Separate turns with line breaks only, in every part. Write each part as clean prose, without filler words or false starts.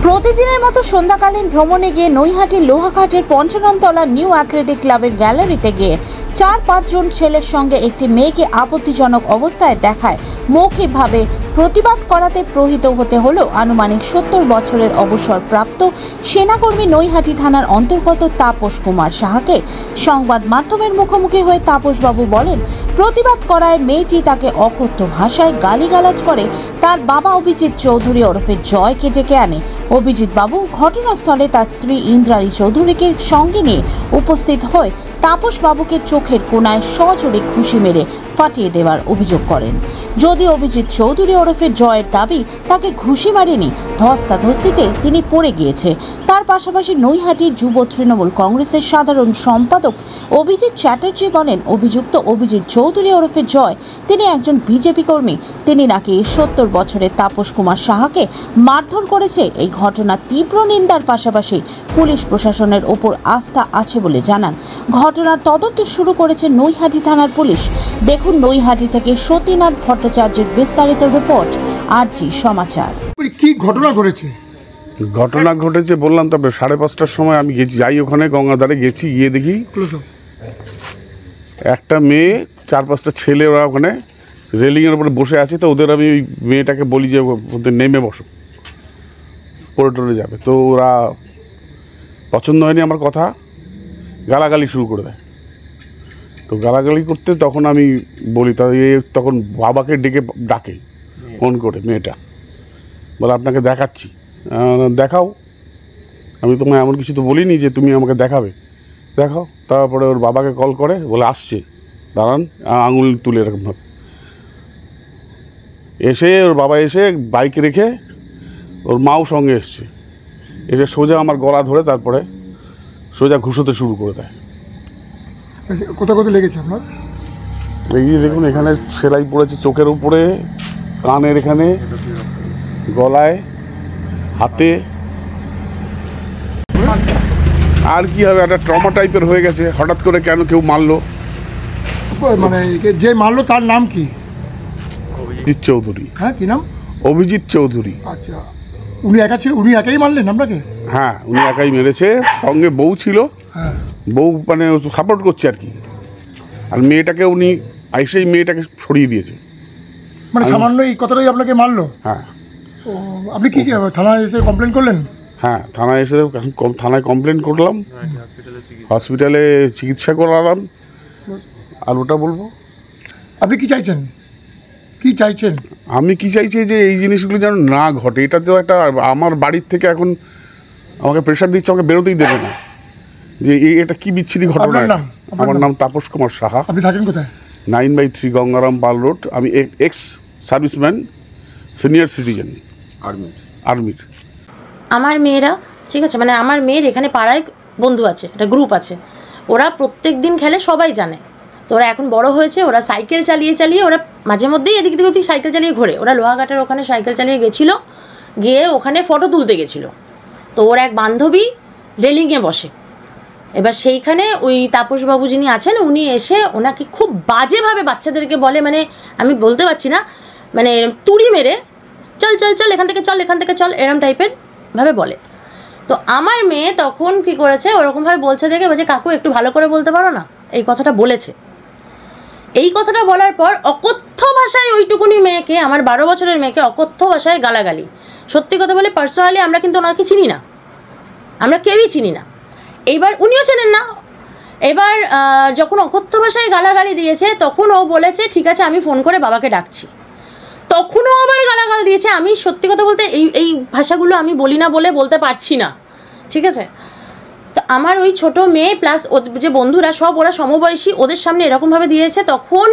প্রতিদিনের মতো সন্ধ্যাকালীন ভ্রমণে গিয়ে নৈহাটির লোহাঘাটের পঞ্চাননতলা নিউ অ্যাথলেটিক ক্লাবের গ্যালারিতে গিয়ে 4-5 জন ছেলের সঙ্গে একটি মেয়েকে আপত্তিজনক অবস্থায় দেখায় মৌখিকভাবে প্রতিবাদ করাতে প্রহিত হতে হলো আনুমানিক 70 বছরের অবসরপ্রাপ্ত সেনাকর্মী নৈহাটি থানার অন্তর্গত তাপস কুমার সাহাকে। সংবাদ মাধ্যমের মুখোমুখি হয়ে তাপসবাবু বলেন, প্রতিবাদ করায় মেয়েটি তাকে অকথ্য ভাষায় গালিগালাজ করে তার বাবা অভিজিৎ চৌধুরী ওরফে জয়কে ডেকে আনে। অভিজিৎ বাবু ঘটনাস্থলে তার স্ত্রী ইন্দ্রাণী চৌধুরীকে সঙ্গে নিয়ে উপস্থিত হয়ে তাপস বাবুকে চোখের কোণায় সজোরে ঘুষি মেরে ফাটিয়ে দেওয়ার অভিযোগ করেন। যদিও অভিজিৎ চৌধুরী ওরফে জয়ের দাবি তাকে ঘুষি মারেনি, ধস্তাধস্তিতে তিনি পড়ে গিয়েছে। তার পাশাপাশি নৈহাটি যুব তৃণমূল কংগ্রেসের সাধারণ সম্পাদক অভিজিৎ চ্যাটার্জি বলেন, অভিযুক্ত অভিজিৎ চৌধুরী ওরফে জয় তিনি একজন বিজেপি কর্মী। তিনি নাকি 70 বছরের তাপস কুমার সাহাকে মারধর করেছে। এই ঘটনা তীব্র নিন্দার পাশাপাশি পুলিশ প্রশাসনের ওপর আস্থা আছে বলে জানান। ঘটনার তদন্ত শুরু করেছে নৈহাটি থানার পুলিশ। দেখুন নৈহাটি থেকে সতীনাথ ভট্টাচার্যের বিস্তারিত রিপোর্ট। আরজি সমাচার।
কি ঘটনা ঘটেছে?
ঘটনা ঘটেছে বললাম, তবে 5:30টার সময় আমি গেছি, যাই ওখানে গঙ্গাধারে গেছি, গিয়ে দেখি একটা মেয়ে 4-5টা ছেলে ওরা ওখানে রেলিংয়ের উপরে বসে আছে। তো ওদের আমি ওই মেয়েটাকে বলি যে ওদের নেমে বসো, পড়ে টরে যাবে। তো ওরা পছন্দ হয়নি আমার কথা, গালাগালি শুরু করে দেয়। তো গালাগালি করতে তখন আমি বলি, তখন বাবাকে ডাকে ফোন করে মেয়েটা, বলে আপনাকে দেখাচ্ছি। দেখাও, আমি তোমায় এমন কিছু তো বলিনি যে তুমি আমাকে দেখাবে, দেখাও। তারপরে ওর বাবাকে কল করে, বলে আসছে, দাঁড়ান, আঙুল তুলে এরকমভাবে এসে ওর বাবা এসে বাইক রেখে ওর মাও সঙ্গে এসছে, এসে সোজা আমার গলা ধরে তারপরে সোজা ঘুষোতে শুরু করে দেয়।
কোথাও কোথাও লেগেছে আপনার?
এই দেখুন, এখানে সেলাই পড়েছে, চোখের উপরে, কানের এখানে, গলায়, হাতে। আর কি হবে, একটা ট্রমা টাইপের হয়ে গেছে। হঠাৎ করে কেন কেউ মারলো,
মানে যে মারলো তার নাম কি?
অভিজিৎ চৌধুরী।
হ্যাঁ, কি নাম?
অভিজিৎ চৌধুরী।
আচ্ছা, উনি একা ছিল? উনি একাই মারলেন আপনাকে?
হ্যাঁ, উনি একাই মেরেছে, সঙ্গে বউ ছিল।
হ্যাঁ,
বউ মানে সাপোর্ট করছে আর কি। আর মেয়েটাকে উনি আইসেই মেয়েটাকে সরিয়ে দিয়েছে।
মানে সামান্য এই কথাটাই আপনাকে মারলো?
হ্যাঁ।
ও, আপনি কি থানায় এসে কমপ্লেন করলেন?
হ্যাঁ, থানায় এসে থানায় কমপ্লেন করলাম, হসপিটালে চিকিৎসা করালাম। আর ওটা বলবো,
আপনি কি চাইছেন? কি চাইছেন?
আমি কি চাইছি যে এই জিনিসগুলো যেন না ঘটে। এটা তো একটা, আমার বাড়ির থেকে এখন আমাকে প্রেশার দিচ্ছে, আমাকে বেরোতেই দেবে না, যে এটা কি বিচ্ছিরি ঘটনা। আমার নাম তাপস কুমার সাহা।
আপনি থাকেন কোথায়?
9/3 গঙ্গারাম পাল রোড। আমি এক্স সার্ভিসম্যান, সিনিয়র সিটিজেন, আর্মির।
আমার মেয়েরা, ঠিক আছে, মানে আমার মেয়ের এখানে পাড়ায় বন্ধু আছে, একটা গ্রুপ আছে, ওরা প্রত্যেক দিন খেলে, সবাই জানে। তো ওরা এখন বড় হয়েছে, ওরা সাইকেল চালিয়ে ওরা মাঝে মধ্যেই এদিক থেকে ওদিক সাইকেল চালিয়ে ঘোরে। ওরা লোহাঘাটের ওখানে সাইকেল চালিয়ে গেছিলো, গিয়ে ওখানে ফটো তুলতে গেছিলো। তো ওর এক বান্ধবী রেলিংয়ে বসে। এবার সেইখানে ওই তাপসবাবু যিনি আছেন, উনি এসে ওনাকে খুব বাজেভাবে বাচ্চাদেরকে বলে, মানে আমি বলতে পারছি না, মানে তুড়ি মেরে চল চল চল এখান থেকে চল এরম টাইপের ভাবে বলে। তো আমার মেয়ে তখন কি করেছে, ওরকমভাবে বলছে দেখে বলছে, কাকু একটু ভালো করে বলতে পারো না, এই কথাটা বলেছে। এই কথাটা বলার পর অকথ্য ভাষায় ওইটুকুনি মেয়েকে, আমার 12 বছরের মেয়েকে অকথ্য ভাষায় গালাগালি। সত্যি কথা বলে, পার্সোনালি আমরা কিন্তু ওনাকে চিনি না, আমরা কেউই চিনি না, এইবার উনিও চেনেন না। এবার যখন অকথ্য ভাষায় গালাগালি দিয়েছে, তখন ও বলেছে ঠিক আছে আমি ফোন করে বাবাকে ডাকছি। তখনও আবার গালাগাল দিয়েছে। আমি সত্যি কথা বলতে এই ভাষাগুলো আমি বলি না বলে বলতে পারছি না, ঠিক আছে। তো আমার ওই ছোটো মেয়ে প্লাস যে বন্ধুরা সব ওরা সমবয়সী, ওদের সামনে এরকমভাবে দিয়েছে। তখন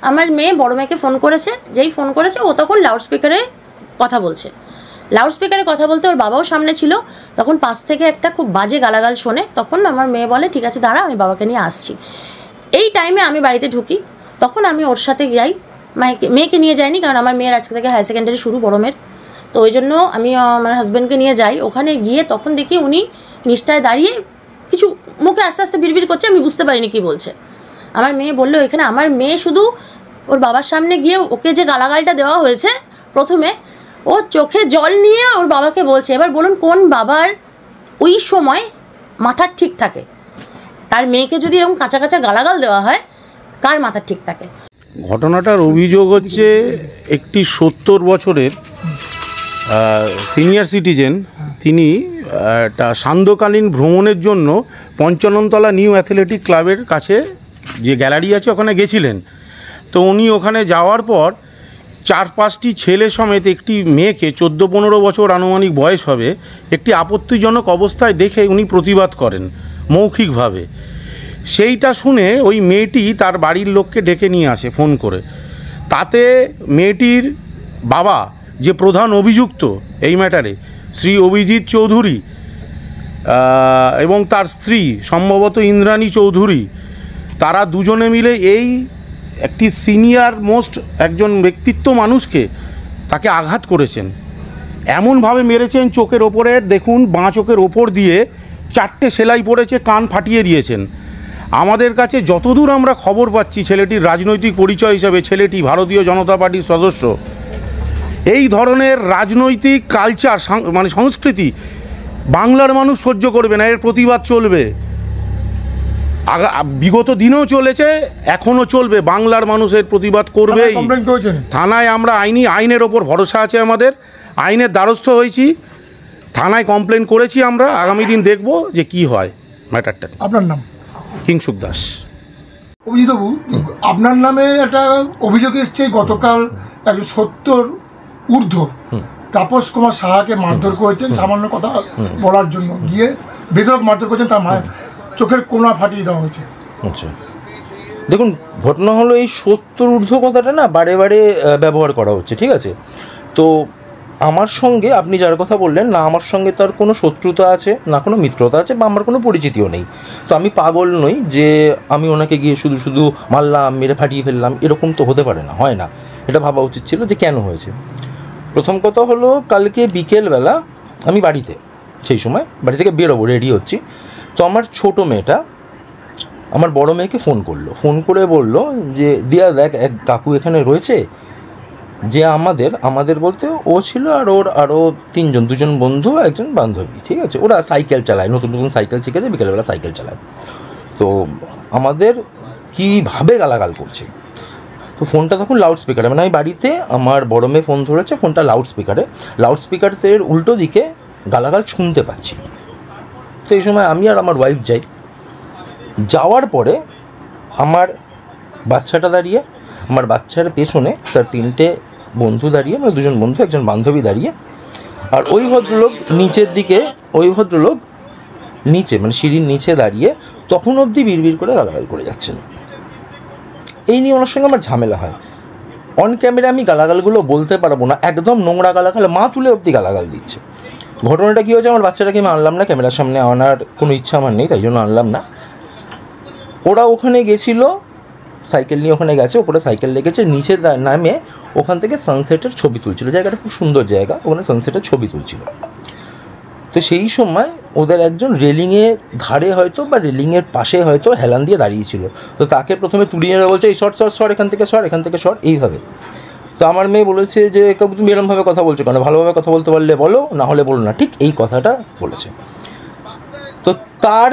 আমার মেয়ে বড় মেয়েকে ফোন করেছে, যেই ফোন করেছে ও তখন লাউডস্পিকারে কথা বলছে। লাউডস্পিকারে কথা বলতে ওর বাবাও সামনে ছিল। তখন পাশ থেকে একটা খুব বাজে গালাগাল শোনে। তখন আমার মেয়ে বলে ঠিক আছে দাঁড়া, আমি বাবাকে নিয়ে আসছি। এই টাইমে আমি বাড়িতে ঢুকি, তখন আমি ওর সাথে যাই। মেয়েকে নিয়ে যাইনি, কারণ আমার মেয়ের আজকে থেকে হায়ার সেকেন্ডারি শুরু, বড় মেয়ের। তো ওই জন্য আমি আমার হাজব্যান্ডকে নিয়ে যাই। ওখানে গিয়ে তখন দেখি উনি নিচটায় দাঁড়িয়ে কিছু মুখে আস্তে আস্তে বিড়বিড় করছে, আমি বুঝতে পারিনি কী বলছে। আমার মেয়ে বললো, এখানে আমার মেয়ে শুধু ওর বাবার সামনে গিয়ে ওকে যে গালাগালটা দেওয়া হয়েছে প্রথমে, ও চোখে জল নিয়ে ওর বাবাকে বলছে। এবার বলুন কোন বাবার ওই সময় মাথার ঠিক থাকে? তার মেয়েকে যদি এরকম কাঁচা কাঁচা গালাগাল দেওয়া হয়, কার মাথার ঠিক থাকে?
ঘটনাটার অভিযোগ হচ্ছে একটি 70 বছরের সিনিয়র সিটিজেন, তিনি একটা সান্ধ্যকালীন ভ্রমণের জন্য পঞ্চাননতলা নিউ অ্যাথলেটিক ক্লাবের কাছে যে গ্যালারি আছে ওখানে গেছিলেন। তো উনি ওখানে যাওয়ার পর 4-5টি ছেলে সমেত একটি মেয়েকে 14-15 বছর আনুমানিক বয়স হবে একটি আপত্তিজনক অবস্থায় দেখে উনি প্রতিবাদ করেন মৌখিকভাবে। সেইটা শুনে ওই মেয়েটি তার বাড়ির লোককে ডেকে নিয়ে আসে ফোন করে। তাতে মেয়েটির বাবা, যে প্রধান অভিযুক্ত এই ম্যাটারে, শ্রী অভিজিৎ চৌধুরী, এবং তার স্ত্রী সম্ভবত ইন্দ্রাণী চৌধুরী, তারা দুজনে মিলে এই একটি সিনিয়র মোস্ট একজন ব্যক্তিত্ব মানুষকে তাকে আঘাত করেছেন। এমনভাবে মেরেছেন চোখের ওপরে, দেখুন বাঁ চোখের ওপর দিয়ে 4টে সেলাই পড়েছে, কান ফাটিয়ে দিয়েছেন। আমাদের কাছে যতদূর আমরা খবর পাচ্ছি, ছেলেটির রাজনৈতিক পরিচয় হিসাবে ছেলেটি ভারতীয় জনতা পার্টির সদস্য। এই ধরনের রাজনৈতিক কালচার মানে সংস্কৃতি বাংলার মানুষ সহ্য করবে না, এর প্রতিবাদ চলবে। বিগত দিনেও চলেছে, এখনও চলবে। বাংলার মানুষের প্রতিবাদ করবেই। থানায় আমরা আইনের ওপর ভরসা আছে আমাদের, আইনের দ্বারস্থ হয়েছি, থানায় কমপ্লেন করেছি আমরা। আগামী দিন দেখব যে কি হয় ম্যাটারটা।
আপনার নাম?
কিংসুক দাস।
অভিজিৎবাবু, আপনার নামে একটা অভিযোগ এসছে গতকাল, 170 ঊর্ধ্ব তাপস কুমার সাহাকে মারধর করেছেন সামান্য কথা বলার জন্য, গিয়ে বেধড়ক মারধর করেছেন, তার মায়ের চোখের কোনা ফাটিয়ে দেওয়া হয়েছে।
আচ্ছা, দেখুন ঘটনা হলো এই 70 ঊর্ধ্ব কথাটা না বারে বারে ব্যবহার করা হচ্ছে, ঠিক আছে? তো আমার সঙ্গে আপনি যার কথা বললেন না, আমার সঙ্গে তার কোনো শত্রুতা আছে না, কোনো মিত্রতা আছে, বা আমার কোনো পরিচিতিও নেই। তো আমি পাগল নই যে আমি ওনাকে গিয়ে শুধু শুধু মারলাম, মেরে ফাটিয়ে ফেললাম, এরকম তো হতে পারে না, হয় না। এটা ভাবা উচিত ছিল যে কেন হয়েছে। প্রথম কথা হলো, কালকে বিকেলবেলা আমি বাড়িতে, সেই সময় বাড়ি থেকে বেরোবো, রেডি হচ্ছি। তো আমার ছোটো মেয়েটা আমার বড় মেয়েকে ফোন করলো, ফোন করে বলল যে দিয়া দেখ, এক কাকু এখানে রয়েছে, যে আমাদের বলতে ও ছিল আর ওর আরও 2জন বন্ধু, একজন বান্ধবী, ঠিক আছে? ওরা সাইকেল চালায়, নতুন নতুন সাইকেল শিখেছে, বিকেলবেলা সাইকেল চালায়। তো আমাদের কীভাবে গালাগাল করছে। তো ফোনটা তখন লাউড স্পিকারে, মানে আমি বাড়িতে, আমার বড় মেয়ে ফোন ধরেছে, ফোনটা লাউড স্পিকারের উল্টো দিকে গালাগাল শুনতে পাচ্ছি। তো এই সময় আমি আর আমার ওয়াইফ যাওয়ার পরে আমার বাচ্চাটা দাঁড়িয়ে, আমার বাচ্চার পেছনে তার 3টে বন্ধু দাঁড়িয়ে, মানে 2জন বন্ধু, একজন বান্ধবী দাঁড়িয়ে, আর ওই ভদ্রলোক নিচে মানে সিঁড়ির নিচে দাঁড়িয়ে তখন অবধি বিড়বিড় করে গালাগাল করে যাচ্ছেন। এই নিয়ে ওনার সঙ্গে আমার ঝামেলা হয়। অন ক্যামেরা আমি গালাগালগুলো বলতে পারবো না, একদম নোংরা গালাগাল, মা তুলে অবধি গালাগাল দিচ্ছে। ঘটনাটা কী হয়েছে, আমার বাচ্চাটাকে আমি আনলাম না, ক্যামেরার সামনে আনার কোনো ইচ্ছা আমার নেই, তাই জন্য আনলাম না। ওরা ওখানে গেছিলো, সাইকেল নিয়ে ওখানে গেছে, ওপরে সাইকেল লেগেছে, নিচে নামে ওখান থেকে সানসেটের ছবি তুলছিল। জায়গাটা খুব সুন্দর জায়গা, ওখানে সানসেটের ছবি তুলছিল। তো সেই সময় ওদের একজন রেলিংয়ের ধারে হয়তো বা রেলিংয়ের পাশে হয়তো হেলান দিয়ে দাঁড়িয়েছিল। তো তাকে প্রথমে তুলিয়ে বলছে, এই সর, এখান থেকে সর, এইভাবে। তো আমার মেয়ে বলেছে যে কাকু তুমি এরমভাবে কথা বলছো কেন, ভালোভাবে কথা বলতে পারলে বলো, না হলে বলো না, ঠিক এই কথাটা বলেছে। তো তার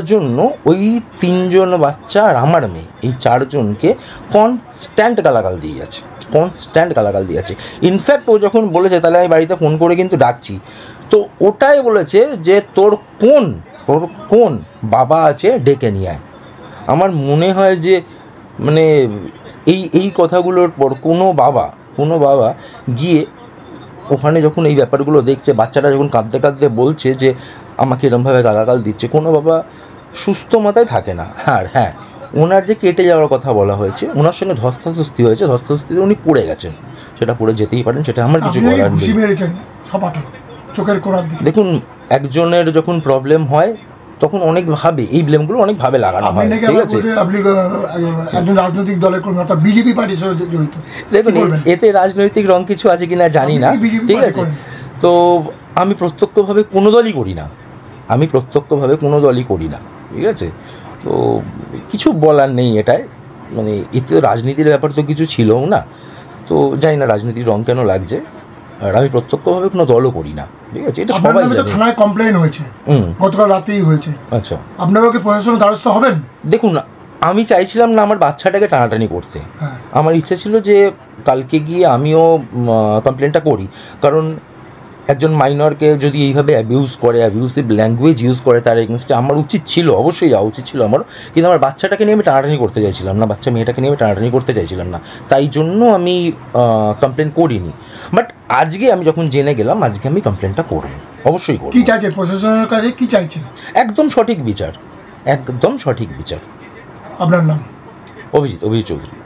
জন্য ওই 3জন বাচ্চা আর আমার মেয়ে, এই 4জনকে কনস্ট্যান্ট গালাগাল দিয়ে যাচ্ছে। ইনফ্যাক্ট ও যখন বলেছে, তাহলে আমি বাড়িতে ফোন করে কিন্তু ডাকছি, তো ওটাই বলেছে যে তোর কোন বাবা আছে, ডেকে নিয়ে আয়। আমার মনে হয় যে মানে এই কথাগুলোর পর কোনো বাবা গিয়ে ওখানে যখন এই ব্যাপারগুলো দেখছে, বাচ্চাটা যখন কাঁদতে কাঁদতে বলছে যে আমাকে এরমভাবে গালাগাল দিচ্ছে, কোনো বাবা সুস্থ মাথায় থাকে না। হ্যাঁ, ওনার যে কেটে যাওয়ার কথা বলা হয়েছে, ওনার সঙ্গে ধস্তাধস্তি হয়েছে, ধস্তাধস্তিতে উনি পড়ে গেছেন, সেটা পড়ে যেতেই পারেন, সেটা আমার কিছু বলার নেই। দেখুন, একজনের যখন প্রবলেম হয় তখন অনেকভাবে এই ব্লেমগুলো অনেকভাবে লাগানো হয়, ঠিক আছে? দেখুন, এতে রাজনৈতিক রং কিছু আছে কিনা জানি না, ঠিক আছে? তো আমি প্রত্যক্ষভাবে কোনো দলই করি না, ঠিক আছে? তো কিছু বলার নেই এটাই, মানে এতে রাজনীতির ব্যাপার তো কিছু ছিলও না। তো জানি না রাজনীতির রং কেন লাগছে, আর আমি প্রত্যক্ষভাবে কোনো দলও করি না, ঠিক আছে, এটা
আপনার
সবাই
নামে তো
জানে।
থানায় কমপ্লেন হয়েছে, গতকাল রাতেই হয়েছে।
আচ্ছা,
আপনারাও কি প্রশাসনের দ্বারস্থ হবেন?
দেখুন না, আমি চাইছিলাম না আমার বাচ্চাটাকে টানাটানি করতে।
হ্যাঁ।
আমার ইচ্ছা ছিল যে কালকে গিয়ে আমিও কমপ্লেনটা করি, কারণ একজন মাইনরকে যদি এইভাবে অ্যাবিউজ করে, অ্যাবিউসিভ ল্যাঙ্গুয়েজ ইউজ করে, তার এগেনস্টে আমার উচিত ছিল, অবশ্যই যাওয়া উচিত ছিল আমার, কিন্তু আমার বাচ্চাটাকে নিয়ে আমি টানাটানি করতে চাইছিলাম না, বাচ্চা মেয়েটাকে নিয়ে আমি টানাটানি করতে চাইছিলাম না, তাই জন্য আমি কমপ্লেন করিনি। বাট আজকে আমি যখন জেনে গেলাম, আজকে আমি কমপ্লেনটা করব, অবশ্যই করব।
কি চাইছেন প্রশাসনের কাছে, কি চাইছেন?
একদম সঠিক বিচার, একদম সঠিক বিচার।
আপনার নাম?
অভিজিৎ চৌধুরী।